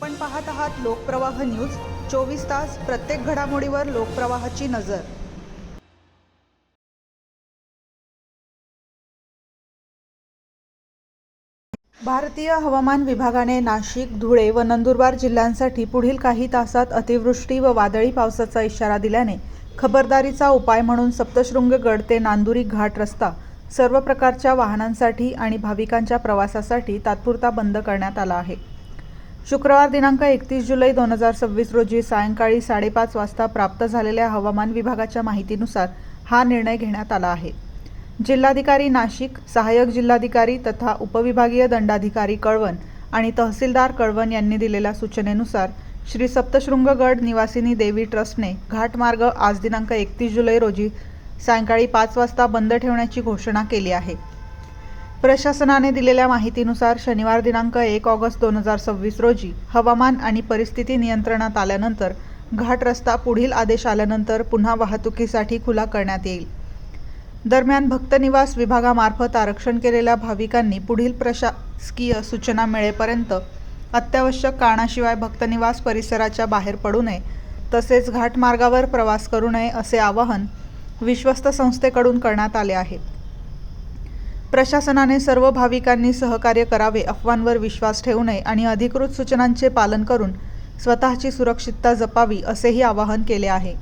आपण पाहत आहात लोकप्रवाह न्यूज 24 तास प्रत्येक घडामोडीवर लोकप्रवाहाची नजर। भारतीय हवामान विभागाने नाशिक, धुळे व नंदुरबार जिल्ह्यांसाठी पुढील काही तासात अतिवृष्टी व वादळी पावसाचा इशारा दिल्याने खबरदारीचा उपाय म्हणून सप्तशृंगगड ते नांदुरी घाट रस्ता सर्व प्रकारच्या वाहनांसाठी आणि भाविकांच्या प्रवासासाठी तात्पुरता बंद करण्यात आला आहे। शुक्रवार दिनांक 31 जुलै 2026 रोजी सायंकाळी 5:30 वाजता प्राप्त झालेल्या हवामान विभागाच्या माहितीनुसार हा निर्णय घेण्यात आला आहे। जिल्हाधिकारी नाशिक, सहाय्यक जिल्हाधिकारी तथा उपविभागीय दंडाधिकारी कळवण आणि तहसीलदार कळवण यांनी दिलेल्या सूचनेनुसार श्री सप्तशृंगगड निवासिनी देवी ट्रस्टने घाटमार्ग आज दिनांक 31 जुलै रोजी सायंकाळी 5 वाजता बंद ठेवण्याची घोषणा केली आहे। प्रशासनाने दिलेल्या माहितीनुसार शनिवार दिनांक 1 ऑगस्ट 2026 रोजी हवामान आणि परिस्थिती नियंत्रणात आल्यानंतर घाट रस्ता पुढील आदेश आल्यानंतर पुन्हा वाहतुकीसाठी खुला करण्यात येईल। दरम्यान भक्तनिवास विभागामार्फत आरक्षण केलेल्या भाविकांनी पुढील प्रशासकीय सूचना मिळेपर्यंत अत्यावश्यक कारणाशिवाय भक्तनिवास परिसराच्या बाहेर पडू नये तसेच घाटमार्गावर प्रवास करू नये असे आवाहन विश्वस्त संस्थेकडून करण्यात आले आहे। प्रशासनाने सर्व भाविकांनी सहकार्य करावे, अफवांवर विश्वास ठेवू नये आणि अधिकृत सूचनांचे पालन करून स्वतःची सुरक्षितता जपावी असेही आवाहन केले आहे।